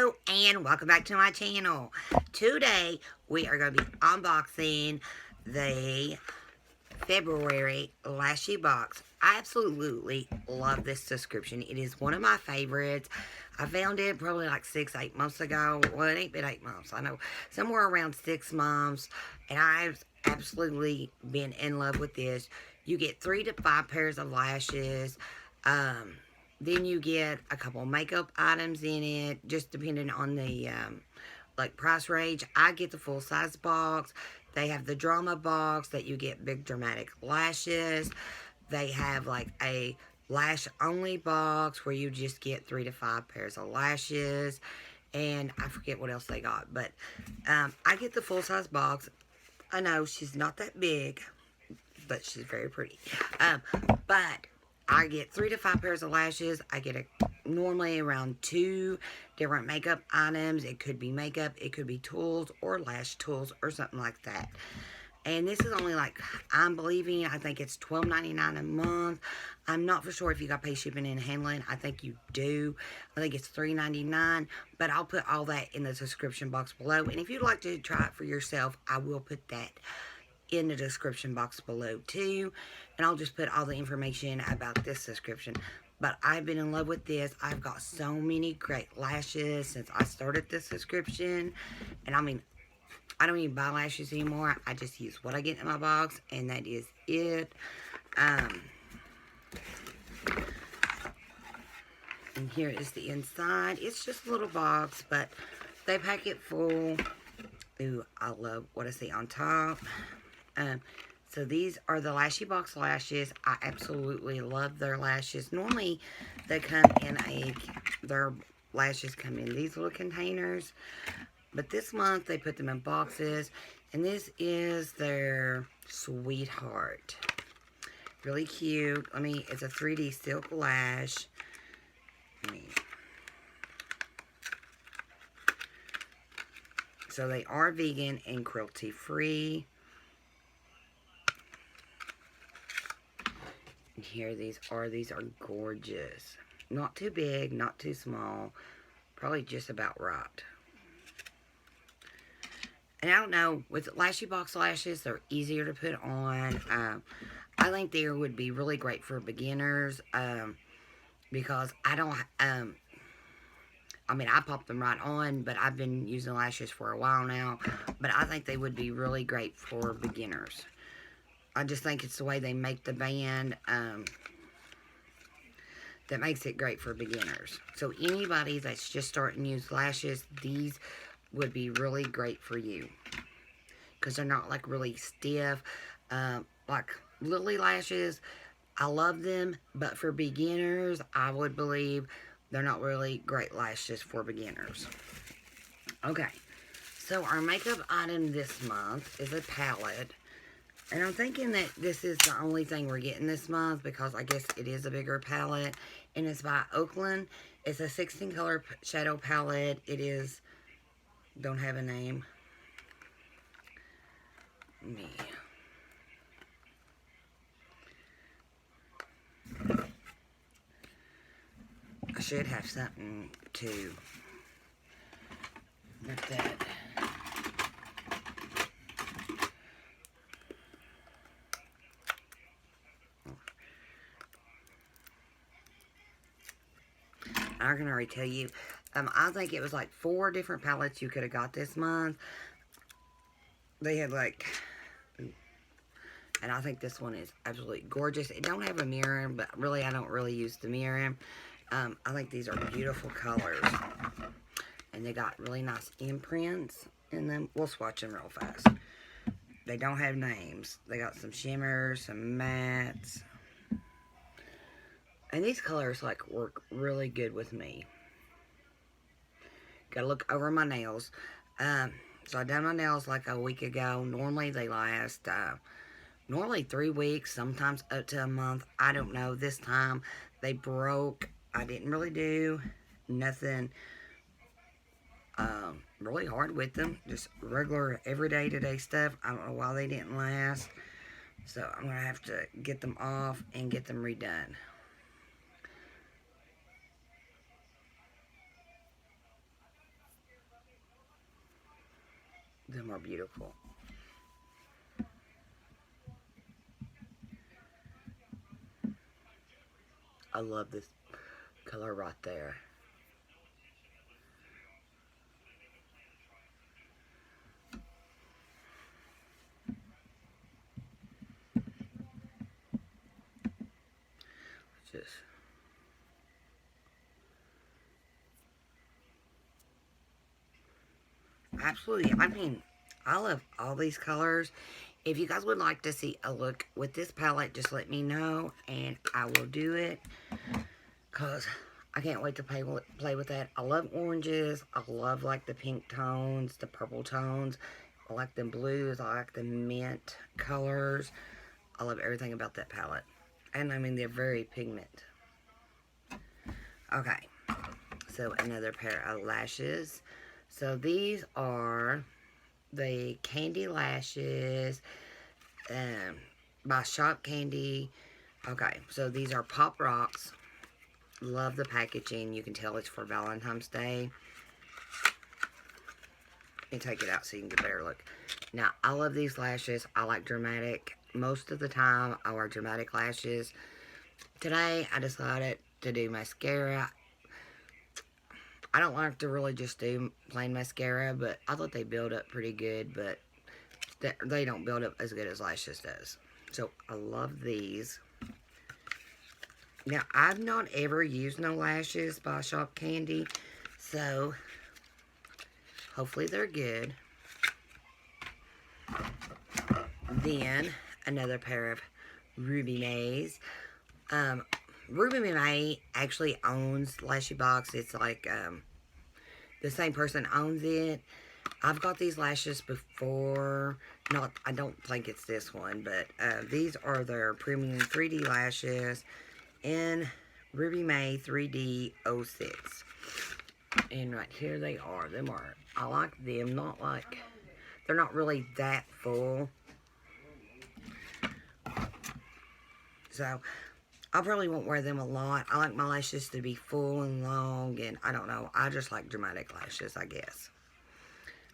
Hello and welcome back to my channel. Today we are going to be unboxing the February Lashy box. I absolutely love this subscription. It is one of my favorites. I found it probably like 8 months ago. Well, it ain't been 8 months. I know somewhere around 6 months. And I've absolutely been in love with this. You get 3 to 5 pairs of lashes. Then you get a couple makeup items in it, just depending on the like price range. I get the full size box. They have the drama box that you get big dramatic lashes. They have like a lash only box where you just get 3 to 5 pairs of lashes. And I forget what else they got, but I get the full size box. I know she's not that big, but she's very pretty. But I get 3 to 5 pairs of lashes. I get normally around 2 different makeup items. It could be makeup, it could be tools, or lash tools, or something like that. And this is only like, I'm believing, I think it's $12.99 a month. I'm not for sure if you got to pay shipping and handling. I think you do. I think it's $3.99. But I'll put all that in the description box below. And if you'd like to try it for yourself, I will put that in the description box below too. And I'll just put all the information about this subscription. But I've been in love with this. I've got so many great lashes since I started this subscription. And I mean, I don't even buy lashes anymore. I just use what I get in my box, and that is it. And here is the inside. It's just a little box, but they pack it full. Ooh, I love what I see on top. So these are the Lashy Box lashes. I absolutely love their lashes. Normally, they come in their lashes come in these little containers. But this month, they put them in boxes. And this is their Sweetheart. Really cute. It's a 3D silk lash. So they are vegan and cruelty free. And here these are gorgeous. Not too big, not too small. Probably just about right. And I don't know, with Lashy Box lashes, they're easier to put on. I think they would be really great for beginners. Because I don't, I pop them right on, but I've been using lashes for a while now. But I think they would be really great for beginners. I just think it's the way they make the band that makes it great for beginners. So anybody that's just starting to use lashes, these would be really great for you. Because they're not like really stiff. Like Lily lashes, I love them. But for beginners, I would believe they're not really great lashes for beginners. Okay. So our makeup item this month is a palette. And I'm thinking that this is the only thing we're getting this month because I guess it is a bigger palette. And it's by Oakland. It's a 16 color shadow palette. It is, don't have a name. I should have something to with that. I can already tell you. I think it was like 4 different palettes you could have got this month. They had like, and I think this one is absolutely gorgeous. It don't have a mirror, but really I don't really use the mirror. I think these are beautiful colors. And they got really nice imprints in them. We'll swatch them real fast. They don't have names. They got some shimmers, some mattes. And these colors like work really good with me. Gotta look over my nails. So I done my nails like a week ago. Normally they last normally 3 weeks, sometimes up to a month. I don't know. This time they broke. I didn't really do nothing really hard with them. Just regular everyday today stuff. I don't know why they didn't last. So I'm going to have to get them off and get them redone. Them are beautiful. I love this color right there. Just absolutely. I mean, I love all these colors. If you guys would like to see a look with this palette, just let me know and I will do it. Because I can't wait to play with that. I love oranges. I love like the pink tones, the purple tones. I like the blues. I like the mint colors. I love everything about that palette. And I mean, they're very pigment. Okay. So another pair of lashes. So these are the Candy Lashes by Shop Candy. Okay, so these are Pop Rocks. Love the packaging. You can tell it's for Valentine's Day. And take it out so you can get a better look. Now, I love these lashes. I like dramatic. Most of the time, I wear dramatic lashes. Today, I decided to do mascara. I don't like to really just do plain mascara, but I thought they build up pretty good, but they don't build up as good as lashes does. So, I love these. Now, I've not ever used no lashes by Shop Candy, so hopefully they're good. Then, another pair of Ruby Mays. Ruby May actually owns Lashy Box. It's like the same person owns it. I've got these lashes before. I don't think it's this one, but these are their premium 3D lashes in Ruby May 3D 06. And right here they are. I like them. They're not really that full. So, I probably won't wear them a lot. I like my lashes to be full and long, and I don't know. I just like dramatic lashes, I guess.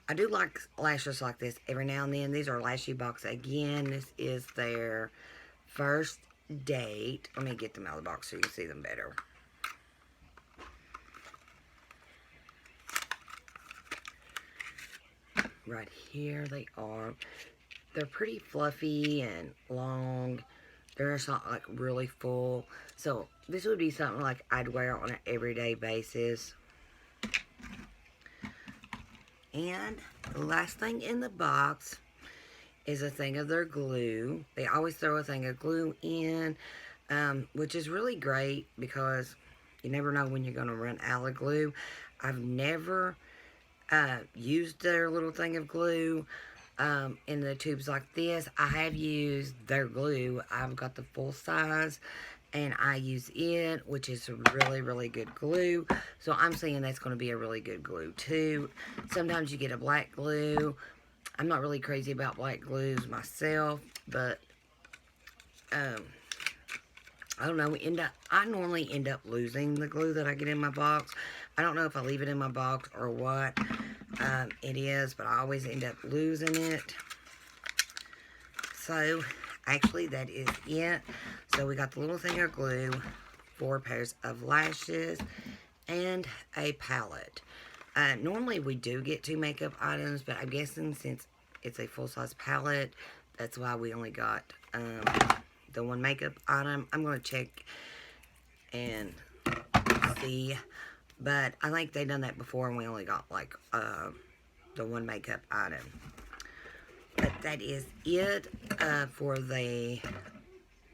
I do like lashes like this every now and then. These are Lashy Box again. This is their first date. Let me get them out of the box so you can see them better. Right here they are. They're pretty fluffy and long. They're just not like really full. So this would be something like I'd wear on an everyday basis. And the last thing in the box is a thing of their glue. They always throw a thing of glue in, which is really great because you never know when you're going to run out of glue. I've never used their little thing of glue in the tubes like this. I have used their glue. I've got the full size and I use it, which is really, really good glue. So I'm saying that's going to be a really good glue too. Sometimes you get a black glue. I'm not really crazy about black glues myself, but I don't know. I normally end up losing the glue that I get in my box. I don't know if I leave it in my box or what it is, but I always end up losing it. So, actually, that is it. So, we got the little thing of glue, 4 pairs of lashes, and a palette. Normally, we do get 2 makeup items, but I'm guessing since it's a full-size palette, that's why we only got the 1 makeup item. I'm going to check and see. But I think they done that before and we only got like the 1 makeup item. But that is it for the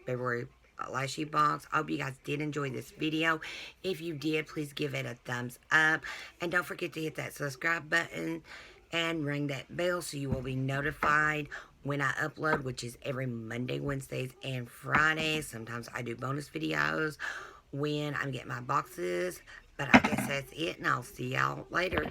February Lashy box. I hope you guys did enjoy this video. If you did, please give it a thumbs up. And don't forget to hit that subscribe button and ring that bell so you will be notified when I upload, which is every Monday, Wednesdays, and Fridays. Sometimes I do bonus videos when I'm getting my boxes. But I guess that's it, and I'll see y'all later.